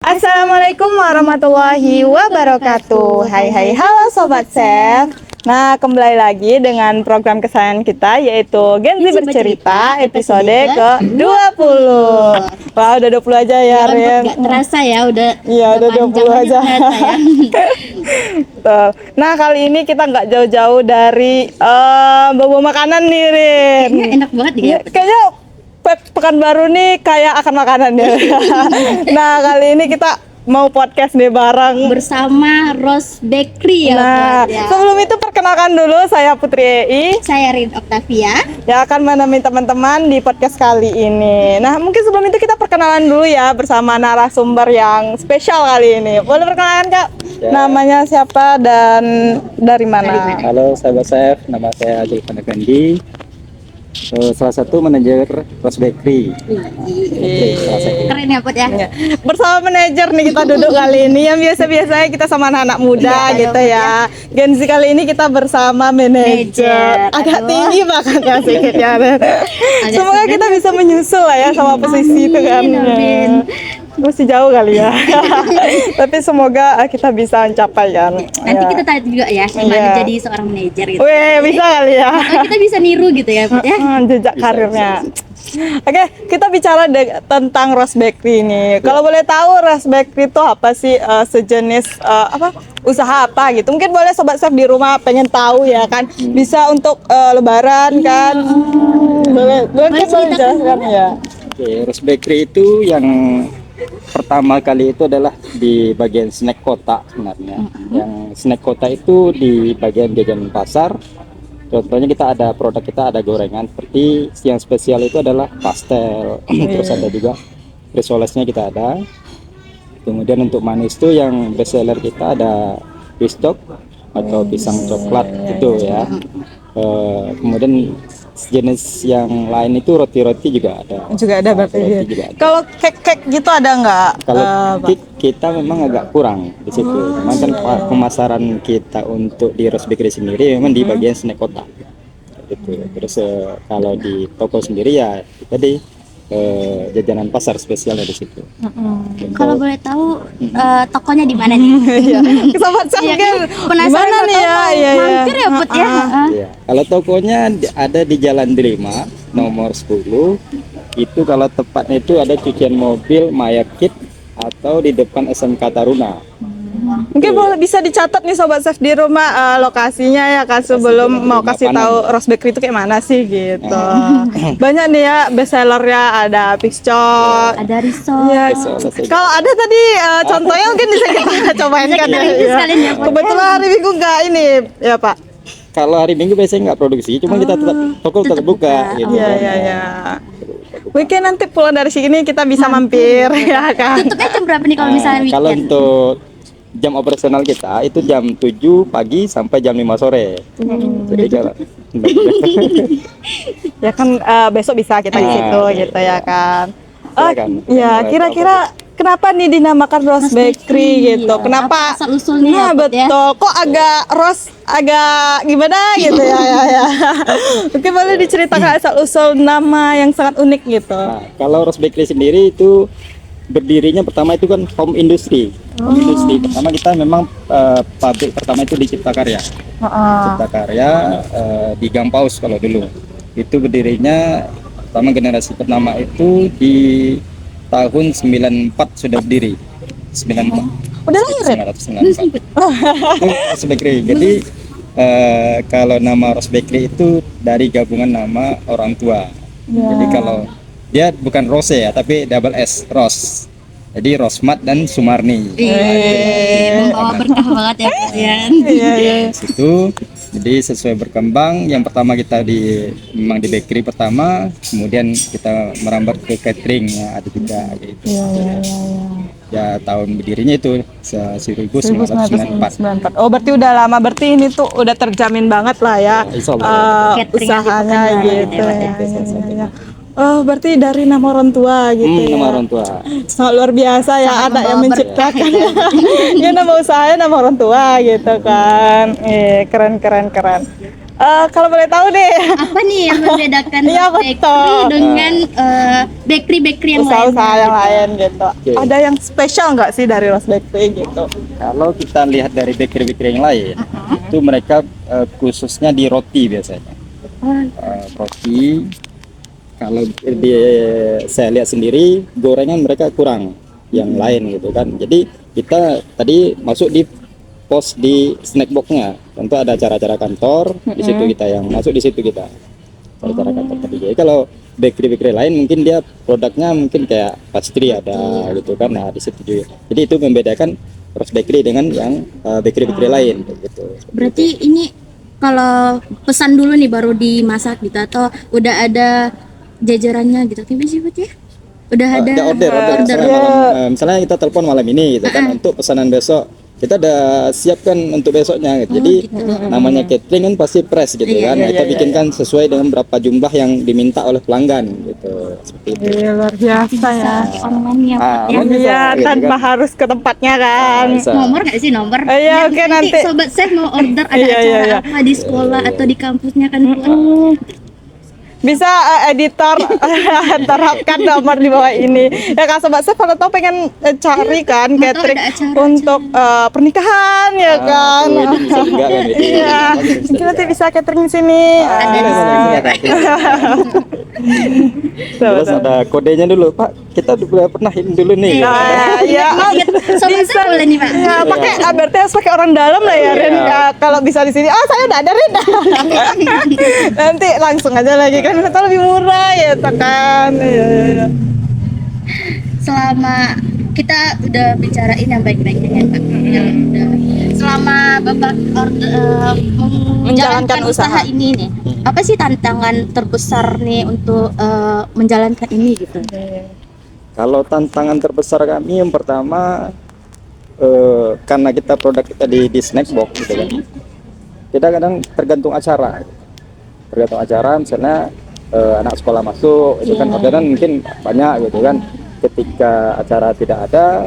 Assalamualaikum warahmatullahi wabarakatuh. Hai hai halo Sobat Chef. Nah, kembali lagi dengan program kesayangan kita yaitu Gen Z Bercerita episode ke-20. Wah, udah 20 aja ya, Ren. Gak terasa ya, udah udah 20 aja. Ya. Tuh. Nah, kali ini kita nggak jauh-jauh dari bawa makanan nih, Ren. Kayaknya enak banget ya. Kayaknya Pekanbaru nih kayak akan makanan ya. Nah, kali ini kita mau podcast nih bareng bersama Rose Bakery ya. Nah, sebelum itu perkenalkan dulu, saya Putri EI. Saya Rin Octavia yang akan menemani teman-teman di podcast kali ini. Nah, mungkin sebelum itu kita perkenalan dulu ya bersama narasumber yang spesial kali ini. Boleh perkenalan Kak? Ya. Namanya siapa dan dari mana? Halo sahabat chef, nama saya Zulfan Effendi. Salah satu manajer Rose Bakery. Keren ya Put ya. Bersama manajer nih kita duduk kali ini. Yang biasa-biasanya kita sama anak-anak muda gitu ya. Gen Z kali ini kita bersama manajer. Agak tinggi bahkan sedikit ya. Semoga kita bisa menyusul lah ya sama posisi itu kan. Masih jauh kali ya. Tapi semoga kita bisa mencapai kan. Nanti kita tanya juga ya gimana jadi seorang manajer gitu. Wih, bisa kali ya. Kita bisa niru gitu ya Put ya. Jejak karirnya. Oke, kita bicara tentang Rose Bakery ini. Kalau boleh tahu Rose Bakery itu apa sih, sejenis usaha apa gitu? Mungkin boleh sobat chef di rumah pengen tahu ya kan. Bisa untuk lebaran kan. Boleh jelaskan ya. Oke, Rose Bakery itu yang pertama kali itu adalah di bagian snack kotak sebenarnya. Yang snack kotak itu di bagian jajanan pasar. Contohnya kita ada produk kita ada gorengan seperti yang spesial itu adalah pastel. Terus ada juga risolesnya kita ada. Kemudian untuk manis itu yang best seller kita ada pistok atau pisang coklat itu ya. Kemudian jenis yang lain itu roti-roti juga ada. Juga ada berarti. Kalau cake gitu ada nggak? Kalau cake kita memang agak kurang di situ. Memang kan pemasaran kita untuk di Rose Bakery sendiri memang di bagian snack kotak. Gitu. Terus kalau di toko sendiri ya tadi jajanan pasar spesialnya di situ. Kalau boleh tahu tokonya di mana nih? Sobat chef kan penasaran nih ya. Mampir ya Put ya. Iya. Kalau tokonya ada di Jalan Delima nomor 10. Itu kalau tepatnya itu ada cucian mobil Maya Kit atau di depan SMK Taruna. Mungkin boleh bisa dicatat nih sobat chef di rumah lokasinya ya kan sebelum mau kasih tahu Rose Bakery itu kayak mana sih gitu. Banyak nih ya best sellernya, ada piscok, ada risol. Ya. Kalau ada tadi contohnya mungkin bisa kita cobain kan ya. Kebetulan hari Minggu enggak ini ya Pak. Kalau hari Minggu biasanya nggak produksi, cuma kita tetap toko tetap buka. Gitu. Iya. Weekend nanti pulang dari sini kita bisa mampir ya kan. Tutupnya jam berapa nih kalau misalnya weekend? Kalau untuk jam operasional kita itu jam 7 pagi sampai jam 5 sore. Jadi kalau ya kan besok bisa kita di situ gitu ya kan. Ya, kira-kira kenapa nih dinamakan Rose Bakery gitu? Kenapa? Asal usulnya betul. Kok agak Rose agak gimana gitu ya. Mungkin boleh diceritakan asal usul nama yang sangat unik gitu. Nah, kalau Rose Bakery sendiri itu berdirinya pertama itu kan home industry. Home industry pertama kita memang pabrik pertama itu di Cipta Karya. Cipta Karya di Gampaus kalau dulu. Itu berdirinya pertama generasi pertama itu di tahun 94 sudah berdiri. 94. Udah lahir ya? 1994. Rose Bakery. Jadi kalau nama Rose Bakery itu dari gabungan nama orang tua. Jadi kalau dia bukan Rose ya, tapi double S, Rose. Jadi Rosmat dan Sumarni. Membawa berkah banget ya kalian. Iya. Situ. Jadi sesuai berkembang, yang pertama kita memang di bakery pertama, kemudian kita merambat ke catering ya, ada juga gitu. Ya tahun berdirinya itu 1994. Oh, berarti udah lama, berarti ini tuh udah terjamin banget lah ya, usahanya gitu ya. Oh, berarti dari nama orang tua gitu ya. Nama orang tua. Sangat luar biasa ya, anak yang menciptakan. Ya nama usahanya nama orang tua gitu kan. Keren. Kalau boleh tahu deh, Apa nih yang membedakan Iya, Rose betul. Bakery dengan bakery-bakery yang lain? usaha-usaha yang lain gitu. Oke. Ada yang spesial nggak sih dari Rose Bakery gitu? Kalau kita lihat dari bakery-bakery yang lain, itu mereka khususnya di roti biasanya. Roti, kalau saya lihat sendiri gorengan mereka kurang yang lain gitu kan. Jadi kita tadi masuk di pos di snack boxnya, tentu ada acara-acara kantor di situ kita yang masuk di situ kita acara kantor tadi. Jadi kalau bakery-bakery lain mungkin dia produknya mungkin kayak pastry ada gitu kan. Nah di situ juga. Jadi itu membedakan Rose Bakery dengan yang bakery-bakery lain gitu. Berarti ini kalau pesan dulu nih baru dimasak gitu atau udah ada jajarannya gitu? Gimana sih Bud ya? Udah ada order. Misalnya, misalnya kita telepon malam ini gitu kan untuk pesanan besok kita udah siapkan untuk besoknya gitu. Jadi namanya catering kan pasti press gitu kan. Nah, kita bikinkan sesuai dengan berapa jumlah yang diminta oleh pelanggan gitu. Seperti itu. Iya, luar biasa ya. online ya Pak ya. Bisa, Iya, gitu tanpa kan. harus ke tempatnya kan. Bisa. Nomor nggak sih nomor? Iya, Biar oke, nanti. sobat chef mau order ada Iya, acara iya. apa di sekolah atau di kampusnya kan Bisa editor terapkan nomor di bawah ini. Ya kan sobat chef kalau tahu pengen cari kan Mau tahu catering ada acara untuk pernikahan ya kan. Wedding bisa juga kan wedding. Iya, mungkin nanti bisa catering di sini. Ada di Terus ada kodenya dulu, Pak. Kita udah pernah ini dulu nih. Nah, ya, sobat chef boleh nih Pak. ya pakai berarti harus pakai orang dalam lah ya Ren. Ya, kalau bisa di sini, saya udah ada Ren. Nanti langsung aja lagi kan kita lebih murah ya kan. Iya. Selama kita udah bicarain yang baik-baiknya ya Pak. Yang udah selama Bapak menjalankan usaha ini nih, apa sih tantangan terbesar nih untuk menjalankan ini gitu? Kalau tantangan terbesar kami yang pertama karena kita produk kita di snack box gitu kan. Kita kadang tergantung acara. Tergantung acara misalnya anak sekolah masuk itu kan orderan mungkin banyak gitu kan. Ketika acara tidak ada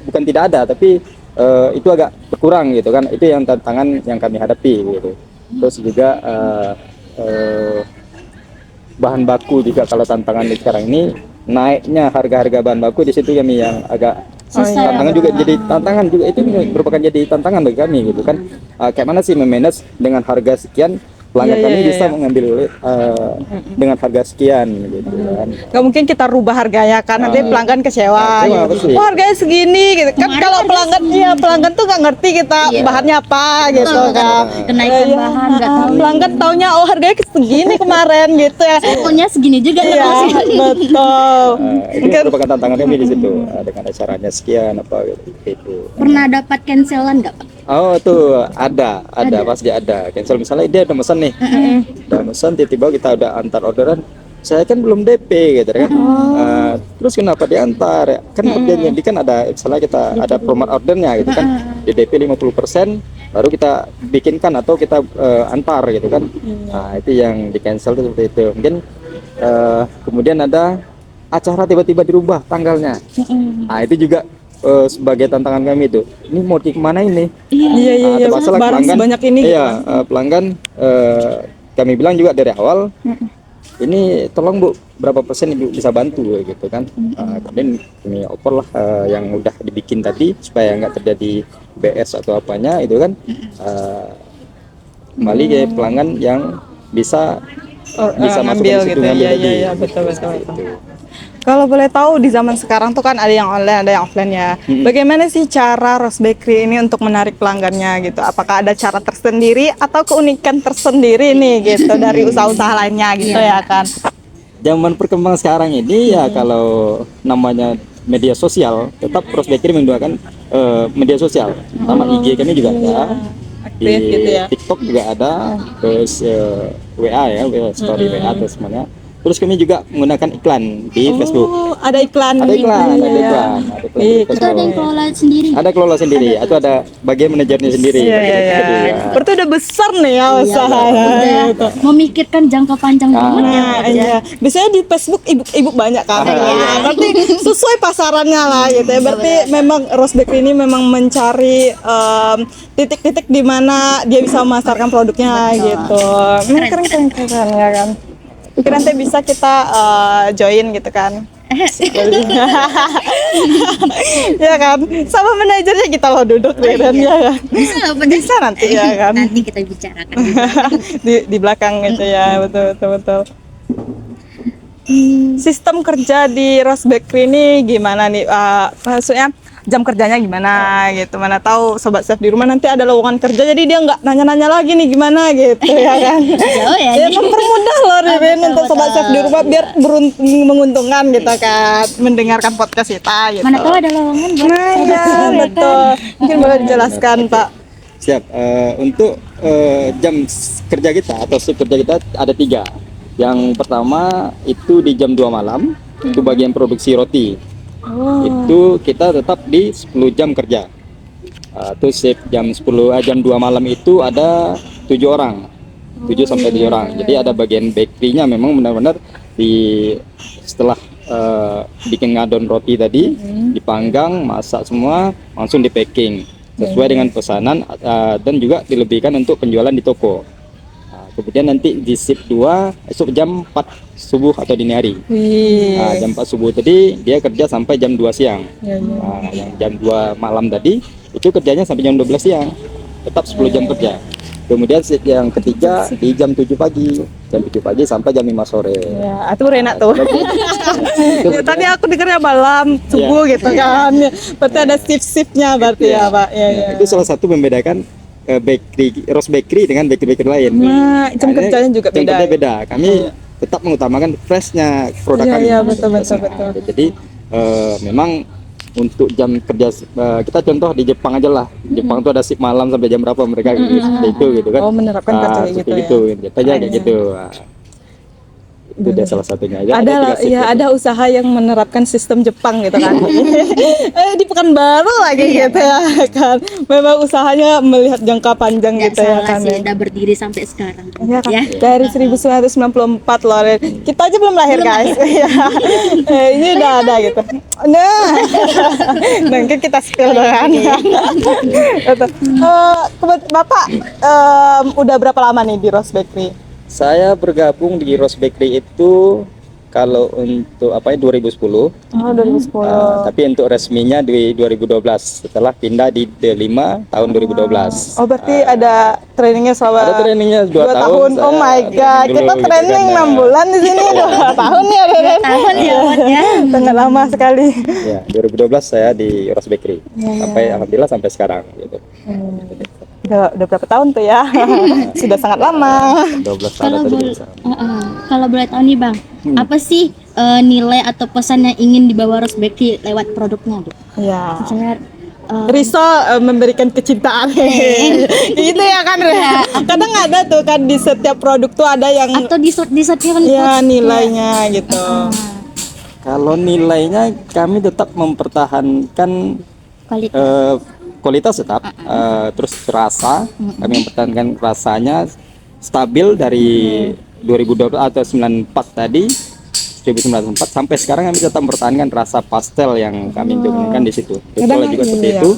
bukan tidak ada tapi itu agak berkurang gitu kan. Itu yang tantangan yang kami hadapi gitu. Terus juga bahan baku juga kalau tantangan di sekarang ini naiknya harga-harga bahan baku di situ kami yang agak tantangan juga jadi tantangan juga itu merupakan jadi tantangan bagi kami gitu kan. Kayak mana sih memanage dengan harga sekian pelanggan kami bisa mengambil dengan harga sekian gitu kan. Gak mungkin kita rubah harganya kan nanti pelanggan kecewa Kecewa, gitu. pasti. Oh harganya segini gitu kan. Kemarin Kalau harga pelanggan pelanggan tuh nggak ngerti kita bahannya apa gitu kan. Kenaikan Iya. bahan nggak tahu. Pelanggan taunya oh harganya segini kemarin gitu ya. Pokoknya segini juga nggak Iya, tahu sih. betul. Itu merupakan tantangan kami di situ dengan acaranya sekian apa gitu. Pernah dapat cancelan nggak Pak? Oh tuh ada pasti ada. Cancel misalnya dia udah pesan nih, udah pesan tiba-tiba kita udah antar orderan, saya kan belum DP gitu kan. Terus kenapa diantar? Ya? Kan ordernya di kan ada, misalnya kita ada promo ordernya gitu kan, di DP 50% baru kita bikinkan atau kita antar gitu kan. Nah itu yang di cancel tuh seperti itu. Mungkin kemudian ada acara tiba-tiba dirubah tanggalnya. Nah itu juga sebagai tantangan kami itu, ini mau di kemana ini? Iya. Ada masalah Barang pelanggan sebanyak ini. iya pelanggan kami bilang juga dari awal ini tolong Bu berapa persen Ibu bisa bantu gitu kan. Kemudian kami oper lah yang udah dibikin tadi supaya nggak terjadi BS atau apanya itu kan. Kembali ke pelanggan yang bisa masuk ngambil ke situ, gitu. ngambil tadi. Iya, betul. Gitu. Kalau boleh tahu di zaman sekarang tuh kan ada yang online, ada yang offline ya. Bagaimana sih cara Rose Bakery ini untuk menarik pelanggannya gitu? Apakah ada cara tersendiri atau keunikan tersendiri nih gitu dari usaha-usaha lainnya gitu ya kan? Zaman perkembangan sekarang ini ya kalau namanya media sosial tetap Rose Bakery menggunakan media sosial. Sama IG kami juga ada. Di Aktif gitu ya. TikTok juga ada, terus WA ya, story WA terus semuanya. Terus kami juga menggunakan iklan di Facebook. Oh, ada iklan. Ada iklan, ada Iya. iklan, ada iklan di Iya, Itu Facebook. ada yang kelola sendiri. Ada kelola sendiri, itu ada bagian manajernya sendiri. Iya, iya, iya. Iya. Berarti udah besar nih ya usahanya. Udah gitu. memikirkan jangka panjang banget ya. Nah, iya. Biasanya di Facebook ibu-ibu banyak kan. iya. Berarti sesuai pasarannya lah gitu ya. Berarti memang Rose Bakery ini memang mencari titik-titik di mana dia bisa memasarkan produknya gitu. Keren ya kan. Mungkin nanti bisa kita join gitu kan. Ya kan, sama manajernya kita lo duduk deh dan ya kan. Bisa nanti ya kan. Nanti kita bicarakan. Di belakang gitu ya, betul. Sistem kerja di Rose Bakery ini gimana nih? Maksudnya jam kerjanya gimana gitu? Mana tahu sobat chef di rumah nanti ada lowongan kerja, jadi dia nggak nanya-nanya lagi nih gimana gitu ya kan? Jauh ya. Ya mempermudah loh Ririn untuk sobat chef di rumah biar menguntungkan gitu kan, mendengarkan podcast kita gitu. Mana tahu ada lowongan buat Nah ya betul. Mungkin boleh dijelaskan Pak. Siap. Untuk jam kerja kita atau shift kerja kita ada 3. Yang pertama itu di jam 2 malam, itu bagian produksi roti. Itu kita tetap di 10 jam kerja. Itu shift jam 2 malam itu ada 7 orang. 7 sampai 7 orang. Jadi ada bagian bakery-nya memang benar-benar setelah bikin ngadon roti tadi, dipanggang, masak semua, langsung di packing sesuai dengan pesanan dan juga dilebihkan untuk penjualan di toko. Kemudian nanti di shift 2 esok jam 4 subuh atau dini hari. Jam 4 subuh tadi dia kerja sampai jam 2 siang. Yang jam 2 malam tadi itu kerjanya sampai jam 12 siang. Tetap 10 jam kerja. Kemudian shift yang ketiga di jam 7 pagi. Jam 7 pagi sampai jam 5 sore. Ya, itu enak tuh. Ya, tadi aku dengarnya malam, subuh gitu kan. Berarti ada shift-shiftnya berarti ya, Pak. Ya. Itu salah satu membedakan bakery Rose Bakery dengan bakery lain. Nah, jam Karena kerjanya juga jam beda. kerja beda. Kami tetap mengutamakan freshnya produk kami. Iya, betul. Jadi memang untuk jam kerja kita contoh di Jepang aja lah. Jepang tuh ada shift malam sampai jam berapa mereka seperti itu gitu kan. Oh, menerapkan kerja seperti gitu ya. gitu. Jatuhnya kayak gitu. Itu dia salah satunya. Ya, Ada tiga shift ya, gitu. ada usaha yang menerapkan sistem Jepang gitu kan. Di Pekanbaru lagi gitu ya kan. Memang usahanya melihat jangka panjang Nggak gitu ya salah kan. sih, udah berdiri sampai sekarang. Ya kan? Ya. Dari 1994 loh, Ren. Kita aja belum lahir guys. Iya. Ini udah ada gitu. Nah, mungkin kita spill kan. Betul. Bapak udah berapa lama nih di Rose Bakery? Saya bergabung di Rose Bakery itu kalau untuk 2010. Oh, 2010. Tapi untuk resminya di 2012 setelah pindah di D5 tahun 2012. Oh, berarti ada trainingnya selama Ada trainingnya 2 tahun. Oh my god, kita training 6 bulan di sini 2 tahun ya, Ren. Tahun ya, Bot, ya. Sangat lama sekali. Ya, 2012 saya di Rose Bakery. Alhamdulillah sampai sekarang gitu. Udah berapa tahun tuh ya? Sudah sangat lama. 12 tahun Kalau tadi boleh, bisa. kalau boleh tahu nih Bang, apa sih nilai atau pesan yang ingin dibawa Rose Bakery lewat produknya? Gitu? Ya. Misalnya Rizal memberikan kecintaan. Gitu ya kan, Ren? Kadang ada tuh kan di setiap produk tuh ada yang atau di setiap ya nilainya gitu. Kalau nilainya kami tetap mempertahankan kualitas. kualitas tetap, terus rasa kami mempertahankan rasanya stabil dari 2020 atau 94 tadi 1994 sampai sekarang kami tetap mempertahankan rasa pastel yang kami dominkan di situ. Betul juga seperti itu.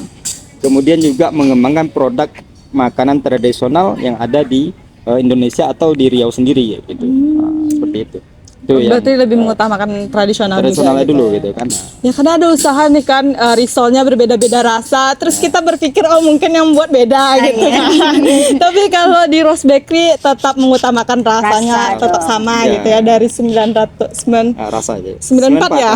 Kemudian juga mengembangkan produk makanan tradisional yang ada di Indonesia atau di Riau sendiri gitu. Seperti itu. Itu yang Berarti lebih mengutamakan tradisionalnya juga, dulu gitu. gitu kan. Ya karena ada usaha nih kan, risolnya berbeda-beda rasa. Terus kita berpikir oh mungkin yang buat beda gitu kan. Tapi kalau di Rose Bakery tetap mengutamakan rasanya tetap sama gitu ya dari 900 Rasa aja. 94 ya.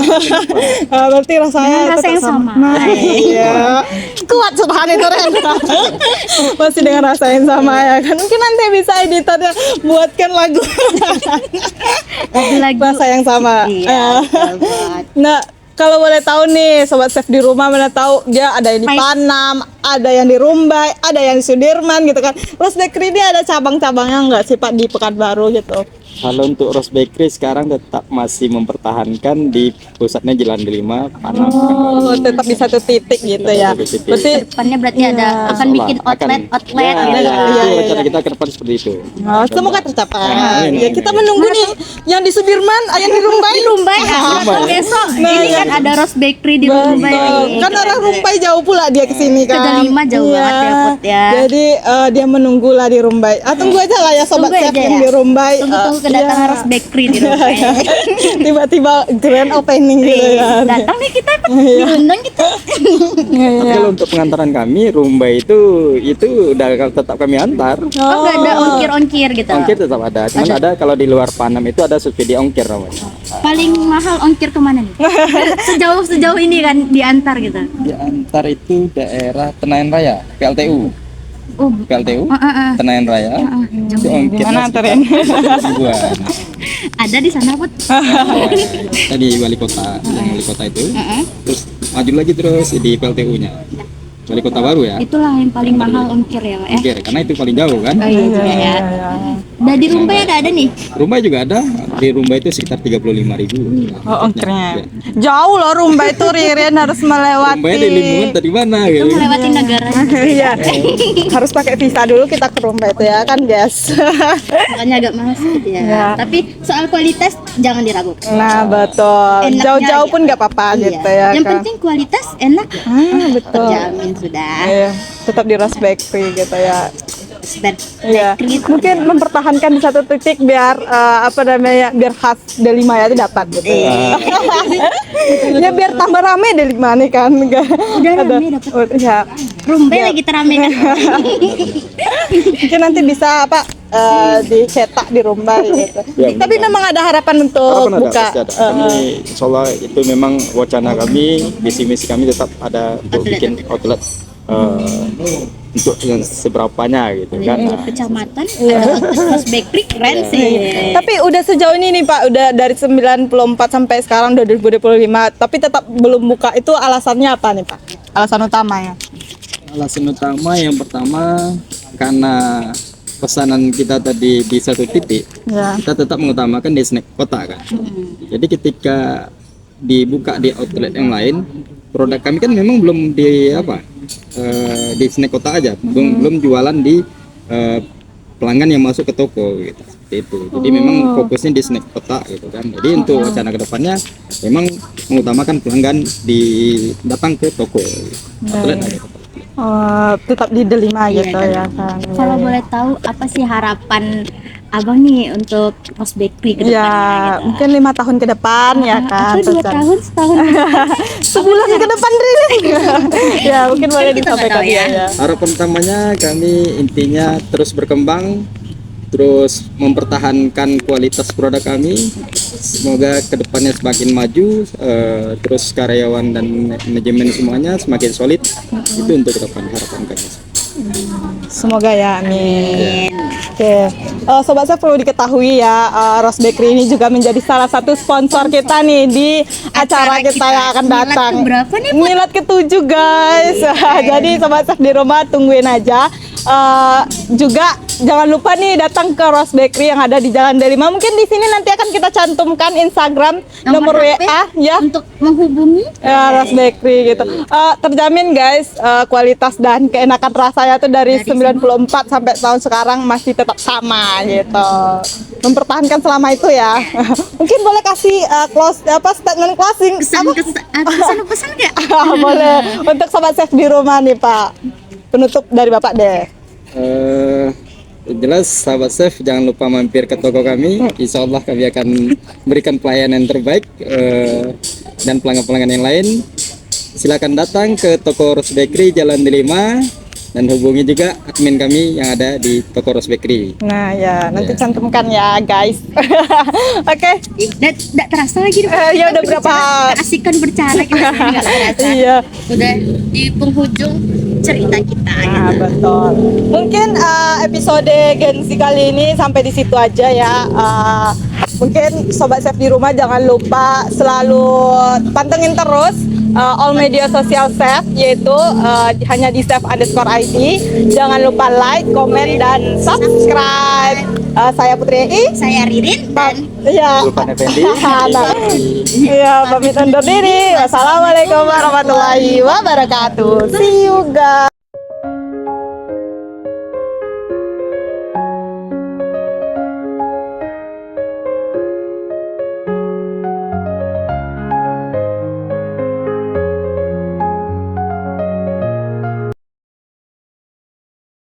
Berarti rasanya Dengan rasa tetap yang sama. Nah, iya. Kuat subhan itu Ren. Masih dengan rasa yang sama ya kan. Mungkin nanti bisa editornya buatkan lagu. Lagu Rasa yang sama. Iya, Bot. Nah, kalau boleh tahu nih, sobat chef di rumah mana tahu dia ada yang di Panam, ada yang di Rumbai, ada yang di Sudirman gitu kan. Rose Bakery ini ada cabang-cabangnya nggak sih Pak di Pekanbaru gitu? Kalau untuk Rose Bakery sekarang tetap masih mempertahankan di pusatnya Jalan Delima, Panam. Oh, tetap di satu titik gitu ya. Satu titik. Berarti Depannya berarti ada akan bikin outlet Ya, gitu. iya, itu rencana iya. kita ke depan seperti itu. oh, semoga tercapai. Amin, Ya, amin. kita menunggu nih yang di Sudirman, yang di Rumbai. Rumbai Rumbai. besok Nah, ini iya. kan ada Rose Bakery di Rumbai. Betul. Kan orang Rumbai jauh pula dia ke sini Ke kan. Delima jauh banget ya, Put, ya. Jadi dia menunggu lah di Rumbai. Tunggu aja lah ya sobat Tunggu chef aja yang ya. di Rumbai. Tunggu-tunggu kedatangan Rose Bakery di Rumbai. Tiba-tiba grand opening gitu ya. Datang nih kita diundang kita. Tapi kalau untuk pengantaran kami, Rumbai itu udah tetap kami antar. Oh, nggak ada ongkir-ongkir gitu. Ongkir tetap ada, cuman ada kalau di luar Panam itu ada subsidi ongkir namanya. Paling mahal ongkir kemana nih? Sejauh ini kan diantar gitu. Di antar itu daerah Tenayan Raya, PLTU. Oh, PLTU, ah. Tenayan Raya. Itu ongkirnya Gimana antarin? ribuan. ada di sana, Put. Tadi wali kota, yang wali kota itu. Terus maju lagi terus di PLTU-nya. Wali kota baru ya. Itulah yang paling mahal ongkir ya, Pak ya. Ongkir, karena itu paling jauh kan. Oh iya juga ya. Nah, di Rumbai ada nih. Rumbai juga ada. Di Rumbai itu sekitar 35.000. Oh, ongkirnya. Jauh loh Rumbai itu Ririn harus melewati. Rumbai di lingkungan tadi mana Itu gitu. melewati negara. Iya. Harus pakai visa dulu kita ke Rumbai itu ya kan, guys. Makanya agak mahal sedikit ya. Ya. Tapi soal kualitas jangan diragukan. Nah, betul. Enaknya Jauh-jauh aja. pun nggak apa-apa gitu ya. Yang kan. penting kualitas enak. Betul. Terjamin sudah. Iya, tetap di Rose Bakery gitu ya. Iya. Bakery. Mungkin mempertahankan di satu titik biar biar khas Delima ya itu dapat gitu. Ya biar tambah rame Delima nih kan. Udah rame dapat. Ya. Rumbai lagi terame kan. Mungkin nanti bisa dicetak di Rumbai gitu. Ya, Tapi memang ada harapan untuk Harapan ada, buka. pasti ada. Kami insya Allah itu memang wacana kami, visi-misi kami tetap ada untuk bikin outlet untuk yang seberapanya gitu kan. Di kecamatan ada outlet Rose Bakery keren sih. Tapi udah sejauh ini nih Pak, udah dari 94 sampai sekarang udah 2025, tapi tetap belum buka. Itu alasannya apa nih Pak? Alasan utamanya? Alasan utama yang pertama karena pesanan kita tadi di satu titik, Ya. kita tetap mengutamakan di snack kota kan. Jadi ketika dibuka di outlet yang lain, produk kami kan memang belum di di snack kota aja, belum jualan di pelanggan yang masuk ke toko gitu. Seperti itu. Jadi memang fokusnya di snack kota gitu kan. Jadi untuk wacana kedepannya memang mengutamakan pelanggan datang ke toko gitu. Outlet ada. Tetap di Delima gitu ya kan. Kalau boleh tahu apa sih harapan Abang nih untuk Rose Bakery ke Ya, depannya gitu? mungkin 5 tahun ke depan ya kan. Atau 2 tahun, setahun. Sebulan ke depan Ririn. Ya, mungkin boleh kita nggak disampaikan tahu ya. ya. Harapan utamanya kami intinya terus berkembang, terus mempertahankan kualitas produk kami. Semoga kedepannya semakin maju, terus karyawan dan manajemen semuanya semakin solid. Itu untuk kedepan harapan kami. Semoga ya, amin. Oke, sobat saya perlu diketahui ya, Rose Bakery ini juga menjadi salah satu sponsor kita nih di acara kita yang akan Milad datang. keberapa nih, Milad ke-7 guys. Jadi sobat chef di rumah tungguin aja. Juga jangan lupa nih datang ke Rose Bakery yang ada di Jalan Delima. Mungkin di sini nanti akan kita cantumkan Instagram, nomor HP WA ya. untuk menghubungi. Ya, Rose Bakery gitu. Terjamin guys, kualitas dan keenakan rasanya tuh dari 94 sampai tahun sekarang masih tetap sama gitu. Mempertahankan selama itu ya. Mungkin boleh kasih statement closing. Pesan-pesan nggak? Boleh untuk sobat chef di rumah nih Pak. Penutup dari Bapak deh. Jelas sahabat chef jangan lupa mampir ke toko kami. Insya Allah kami akan berikan pelayanan terbaik, dan pelanggan-pelanggan yang lain silakan datang ke toko Rose Bakery Jalan Delima dan hubungi juga admin kami yang ada di toko Rose Bakery. Nah ya, nanti cantumkan ya guys. Oke. Nggak terasa lagi. Ya udah berapa? Keasikan bercara kita nggak terasa. Iya. Udah di penghujung cerita kita. Nah, Gitu. betul. Mungkin episode Gensi kali ini sampai di situ aja ya. Mungkin sobat chef di rumah jangan lupa selalu pantengin terus all media sosial save, yaitu hanya di save_id. Jangan lupa like, komen, dan subscribe. Saya Putri Ei. Saya Ririn dan Ya. Zulfan Effendi. Iya, pamit undur diri. Wassalamualaikum warahmatullahi wabarakatuh. See you guys.